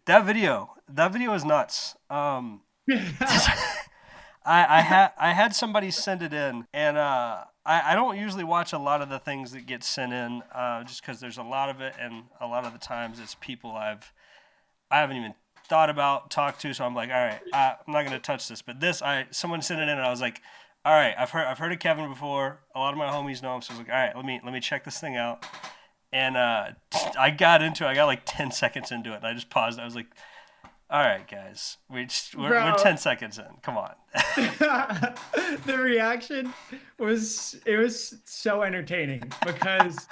that video is nuts. I had somebody send it in, and I don't usually watch a lot of the things that get sent in, just because there's a lot of it, and a lot of the times it's people I haven't even thought about, talked to, so I'm like, all right, I'm not gonna touch this. But someone sent it in, and I was like, all right, I've heard of Kevin before. A lot of my homies know him, so I was like, all right, let me check this thing out. And I got into it. I got like 10 seconds into it, and I just paused. I was like, all right, guys, we're Bro, 10 seconds in. Come on. the reaction was so entertaining because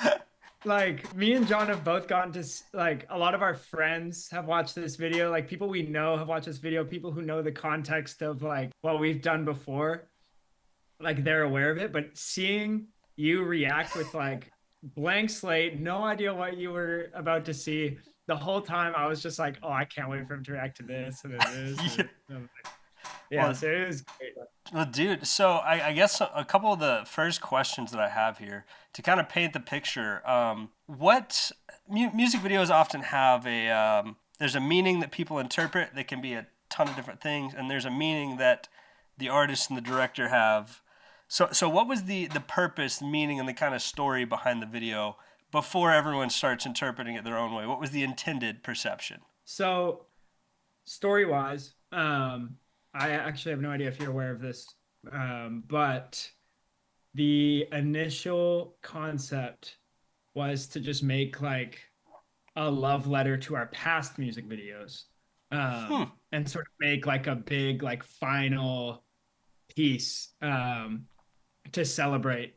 like me and John have both gotten to like a lot of our friends have watched this video, like people we know have watched this video, people who know the context of like what we've done before, like they're aware of it, but seeing you react with like blank slate, no idea what you were about to see. The whole time I was just like, oh, I can't wait for him to react to this and then this. Yeah. Yeah, Well, so it was great. well, dude. So I guess a couple of the first questions that I have here to kind of paint the picture. What music videos often have there's a meaning that people interpret that can be a ton of different things, and there's a meaning that the artist and the director have. So what was the purpose, the meaning, and the kind of story behind the video before everyone starts interpreting it their own way? What was the intended perception? So story wise, I actually have no idea if you're aware of this, but the initial concept was to just make like a love letter to our past music videos, Hmm. and sort of make like a big like final piece, to celebrate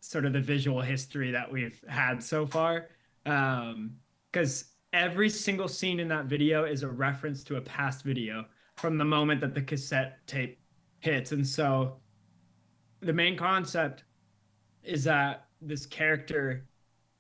sort of the visual history that we've had so far. Because every single scene in that video is a reference to a past video from the moment that the cassette tape hits. And so the main concept is that this character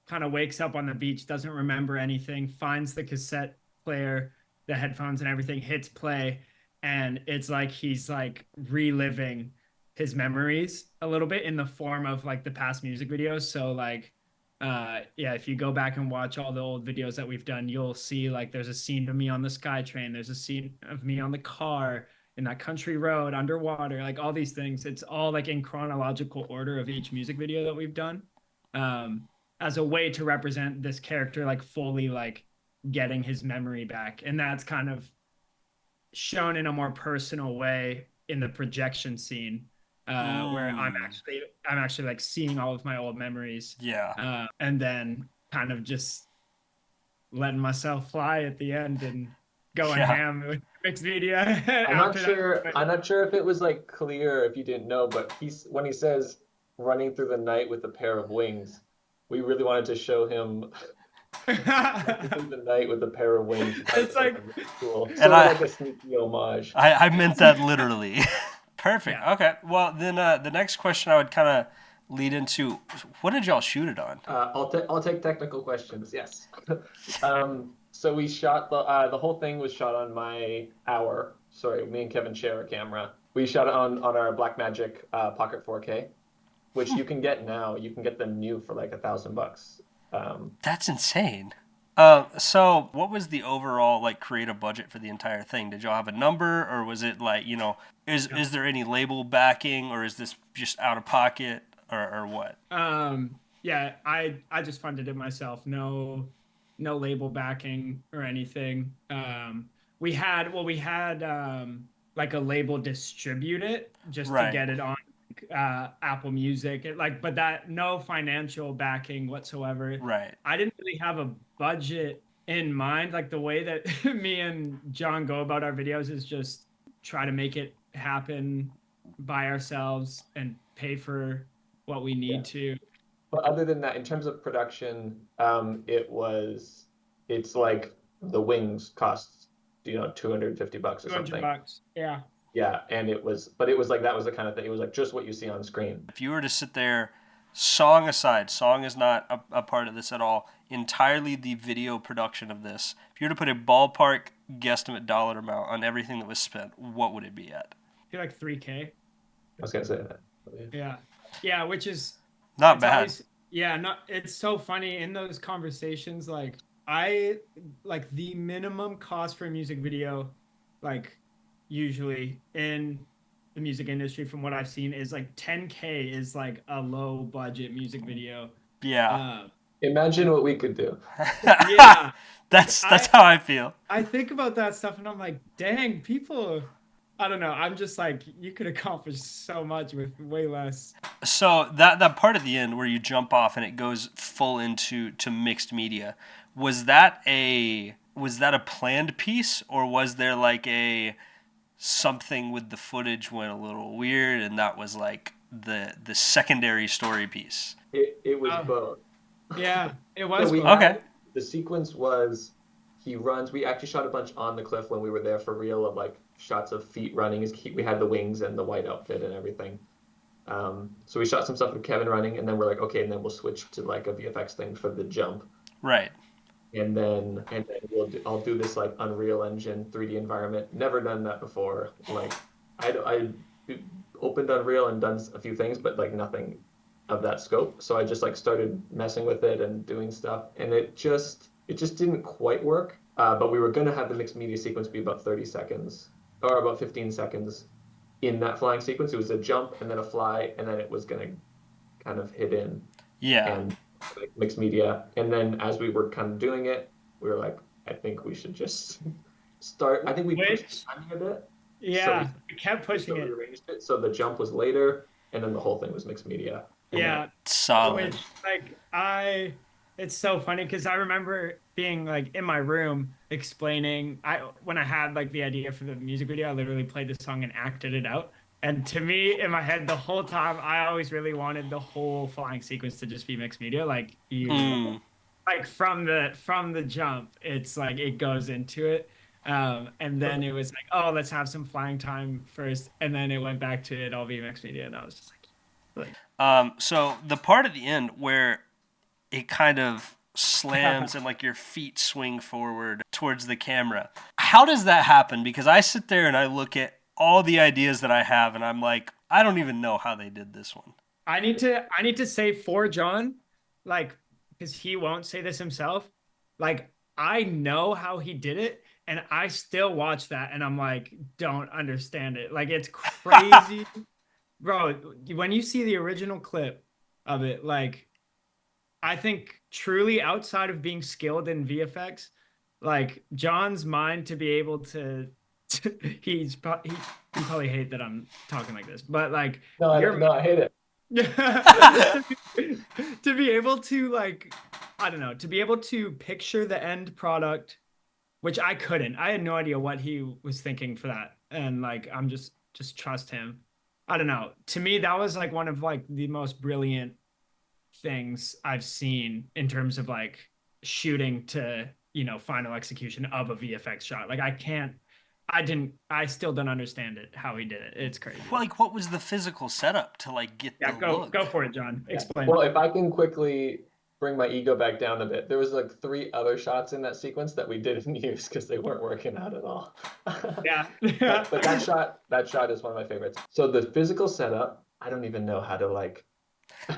kind of wakes up on the beach, doesn't remember anything, finds the cassette player, the headphones and everything, hits play, and it's like he's like reliving his memories a little bit in the form of like the past music videos. So like yeah, if you go back and watch all the old videos that we've done, you'll see like there's a scene of me on the SkyTrain, there's a scene of me on the car in that country road underwater, like all these things. It's all like in chronological order of each music video that we've done. Um, as a way to represent this character like fully like getting his memory back, and that's kind of shown in a more personal way in the projection scene, where Mm. I'm actually like seeing all of my old memories, Yeah. and then kind of just letting myself fly at the end and going Yeah. ham with mixed media I'm not after that. sure. But I'm not sure if it was like clear if you didn't know, but he's when he says running through the night with a pair of wings, we really wanted to show him running through the night with a pair of wings. We thought it it's was like a like, really cool, And sort of I like a sneaky homage. I meant that literally. Perfect. yeah. Okay. Well, then the next question I would kind of lead into, what did y'all shoot it on? I'll take technical questions. Yes. So we shot the whole thing was shot on sorry, me and Kevin share a camera. We shot it on our Blackmagic Pocket 4K, which you can get now. You can get them new for like $1,000. Um, That's insane. So what was the overall like creative budget for the entire thing? Did y'all have a number, or was it like, is there any label backing, or is this just out of pocket, or what? Yeah, I just funded it myself. No label backing or anything. We had like a label distribute it just to Right. get it on Apple Music. Like, but that no financial backing whatsoever. Right. I didn't really have a budget in mind. Like the way that me and John go about our videos is just try to make it happen by ourselves and pay for what we yeah. need to. But other than that, in terms of production, it's like the wings cost, $250 or 200 something. bucks. Yeah. Yeah, and it was like that was the kind of thing. It was like just what you see on screen. If you were to sit there, song aside, song is not a part of this at all, entirely the video production of this, if you were to put a ballpark guesstimate dollar amount on everything that was spent, what would it be at? I feel like 3K. I was gonna say that. But yeah. Yeah. Yeah, which is Not it's bad. always, yeah, not it's so funny in those conversations, like I like the minimum cost for a music video, like usually in the music industry, from what I've seen, is like 10K is like a low budget music video. Yeah. Imagine what we could do. Yeah, That's I how I feel. I think about that stuff and I'm like, dang, people. I don't know. I'm just like, you could accomplish so much with way less. So that part at the end where you jump off and it goes full into mixed media, was that a planned piece, or was there like a something with the footage went a little weird and that was like the secondary story piece? It was Oh, both. yeah, it So was we both. Okay. the sequence was he runs. We actually shot a bunch on the cliff when we were there for real of like shots of feet running. We had the wings and the white outfit and everything. So we shot some stuff with Kevin running, and then we're like, okay, and then we'll switch to like a VFX thing for the jump, Right. and then I'll do this like Unreal Engine 3D environment. Never done that before. Like I opened Unreal and done a few things, but like nothing of that scope. So I just like started messing with it and doing stuff, and it just didn't quite work. But we were gonna have the mixed media sequence be about 30 seconds or about 15 seconds in that flying sequence. It was a jump and then a fly, and then it was gonna kind of hit in Yeah. and like mixed media. And then as we were kind of doing it, we were like, I think we should just start. I think we pushed Which, the timing a bit. yeah, So we kept pushing we it. arranged it so the jump was later, and then the whole thing was mixed media. And Yeah, Solid. which like it's so funny because I remember being like in my room explaining when I had like the idea for the music video, I literally played the song and acted it out. And to me, in my head, the whole time, I always really wanted the whole flying sequence to just be mixed media. Like like from the jump, it's like it goes into it. And then it was like, oh, let's have some flying time first, and then it went back to it all be mixed media, and I was just like So the part at the end where it kind of slams and like your feet swing forward towards the camera. How does that happen? Because I sit there and I look at all the ideas that I have and I'm like, I don't even know how they did this one. I need to say for John, like, because he won't say this himself. Like, I know how he did it, and I still watch that, and I'm like, don't understand it. Like, it's crazy, bro. When you see the original clip of it, like, I think truly outside of being skilled in VFX, like John's mind to be able to, he probably hate that I'm talking like this, but like your no, I hate it. to be able to like I don't know, to be able to picture the end product, which I couldn't. I had no idea what he was thinking for that. And like I'm just trust him. I don't know. To me, that was like one of like the most brilliant things I've seen in terms of like shooting to, final execution of a VFX shot. Like I still don't understand it, how he did it. It's crazy. Well, like what was the physical setup to like get Yeah, the look? go for it, John. Explain. Well, if I can quickly bring my ego back down a bit, there was like 3 other shots in that sequence that we didn't use because they weren't working out at all. Yeah. but that shot is one of my favorites. So the physical setup, I don't even know how to like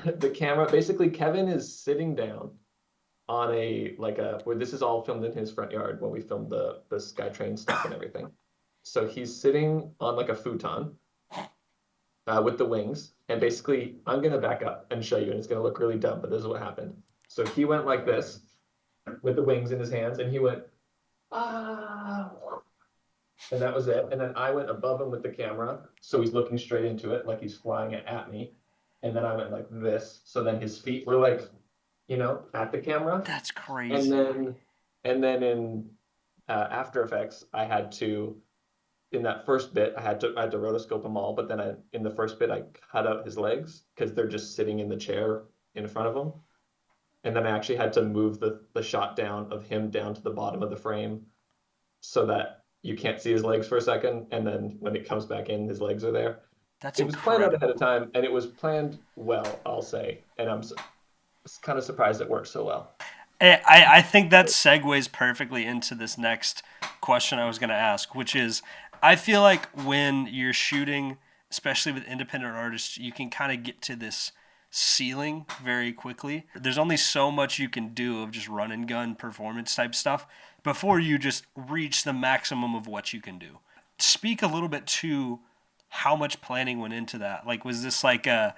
the camera. Basically, Kevin is sitting down on where this is all filmed in his front yard when we filmed the SkyTrain stuff and everything. So he's sitting on like a futon with the wings, and basically I'm gonna back up and show you, and it's gonna look really dumb, but this is what happened. So he went like this with the wings in his hands, and he went ah, and that was it. And then I went above him with the camera, so he's looking straight into it like he's flying it at me. And then I went like this, so then his feet were like, at the camera. That's crazy. And then in After Effects, I had to, in that first bit, I had to rotoscope them all, but then in the first bit, I cut out his legs because they're just sitting in the chair in front of him. And then I actually had to move the shot down of him down to the bottom of the frame so that you can't see his legs for a second. And then when it comes back in, his legs are there. It was planned out ahead of time, and it was planned well, I'll say. And I'm kind of surprised it worked so well. I think that segues perfectly into this next question I was going to ask, which is, I feel like when you're shooting, especially with independent artists, you can kind of get to this ceiling very quickly. There's only so much you can do of just run and gun performance type stuff before you just reach the maximum of what you can do. Speak a little bit to how much planning went into that. Like, was this like a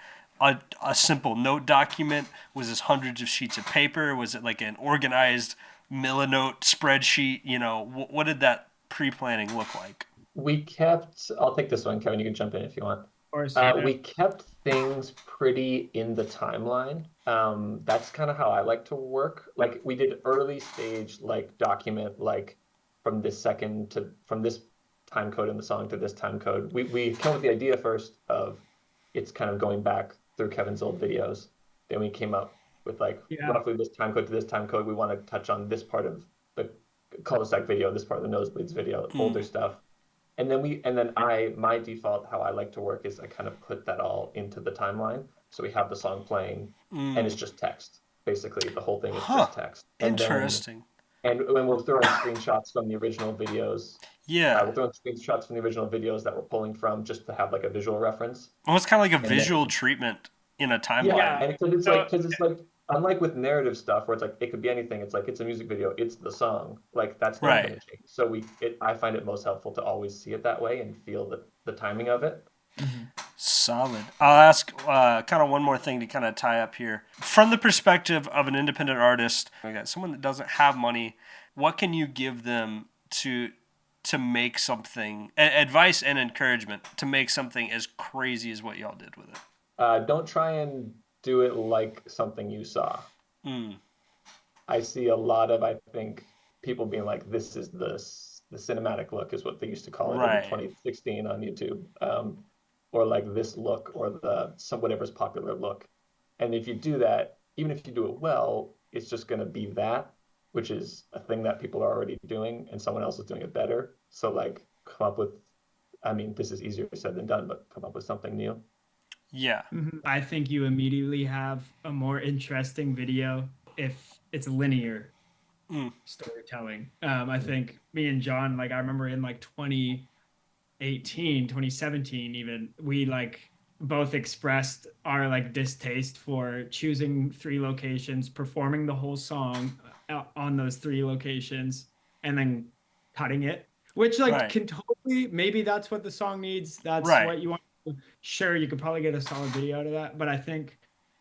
simple note document? Was this hundreds of sheets of paper? Was it like an organized Millinote spreadsheet? You know, what did that pre-planning look like? We kept, I'll take this one, Kevin, you can jump in if you want. Or We kept things pretty in the timeline. That's kind of how I like to work. Like we did early stage, like document, like from this time code in the song to this time code. We came up with the idea first of it's kind of going back through Kevin's old videos. Then we came up with like roughly this time code to this time code. We want to touch on this part of the cul-de-sac video, this part of the nosebleeds video, older stuff. And then my default, how I like to work is I kind of put that all into the timeline. So we have the song playing and it's just text. Basically, the whole thing is just text. And interesting. And when we'll throw in screenshots from the original videos. Yeah. We'll throw in screenshots from the original videos that we're pulling from just to have like a visual reference. Well, it's kind of like a visual treatment in a timeline. Yeah, and because it's like, unlike with narrative stuff where it's like it could be anything, it's like it's a music video, it's the song, like that's not going to change. So I find it most helpful to always see it that way and feel the timing of it. Solid. I'll ask kind of one more thing to kind of tie up here. From the perspective of an independent artist, someone that doesn't have money, what can you give them to make something, advice and encouragement to make something as crazy as what y'all did with it? Don't try and do it like something you saw. I see a lot of, I think, people being like, this is the cinematic look is what they used to call it in 2016 on YouTube. Or like this look or whatever's popular look. And if you do that, even if you do it well, it's just going to be that, which is a thing that people are already doing and someone else is doing it better. So like come up with, I mean, this is easier said than done, but come up with something new. Yeah. I think you immediately have a more interesting video if it's linear storytelling. I think me and John, like I remember in like 2017 even, we like both expressed our like distaste for choosing 3 locations, performing the whole song on those 3 locations, and then cutting it, which like can totally, maybe that's what the song needs. That's what you want. Sure, you could probably get a solid video out of that, but I think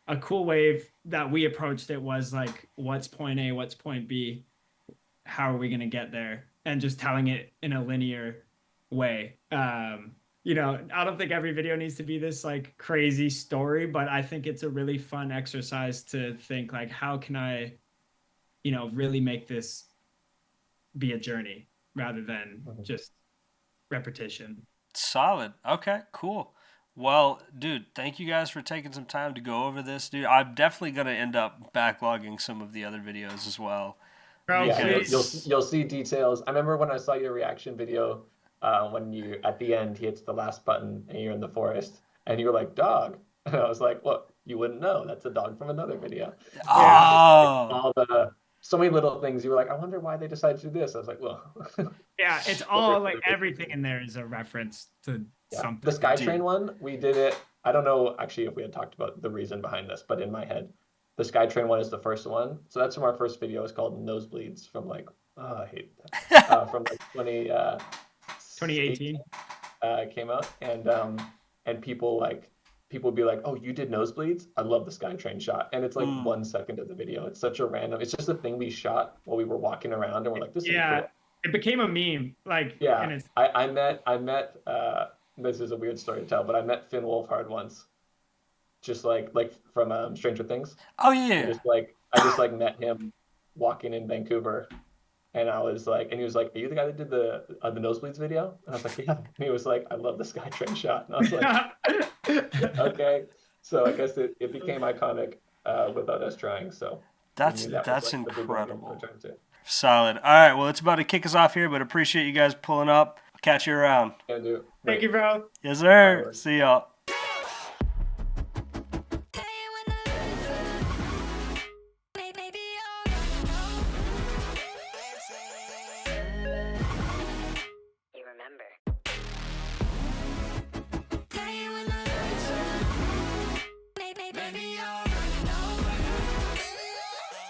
a cool way that we approached it was like, what's point A, what's point B, how are we going to get there, and just telling it in a linear way. You know, I don't think every video needs to be this like crazy story, but I think it's a really fun exercise to think like, how can I, you know, really make this be a journey rather than just repetition. Solid. Okay, cool. Well, dude, thank you guys for taking some time to go over this, dude. I'm definitely going to end up backlogging some of the other videos as well. Yeah, you'll see details. I remember when I saw your reaction video, when you, at the end, he hits the last button and you're in the forest and you were like, dog. And I was like, well, you wouldn't know. That's a dog from another video. Oh. So many little things. You were like, I wonder why they decided to do this. I was like, well. Yeah, it's all like everything in there is a reference to something. The SkyTrain one, we did it. I don't know actually if we had talked about the reason behind this, but in my head, the SkyTrain one is the first one. So that's from our first video. It's called Nosebleeds from like, I hate that. From like 2018 came out. And people would be like, oh, you did Nosebleeds? I love the SkyTrain shot. And it's like 1 second of the video. It's such a random, it's just a thing we shot while we were walking around and we're like, this is cool. It became a meme. Like, yeah, I met, this is a weird story to tell, but I met Finn Wolfhard once, just like from Stranger Things. Oh yeah. I just met him walking in Vancouver, and I was like, and he was like, "Are you the guy that did the Nosebleeds video?" And I was like, "Yeah." And he was like, "I love the SkyTrain shot," and I was like, "Okay." So I guess it became iconic without us trying. So that's incredible. Solid. All right, well, it's about to kick us off here, but appreciate you guys pulling up. I'll catch you around. Thank you, bro. Yes, sir. See y'all.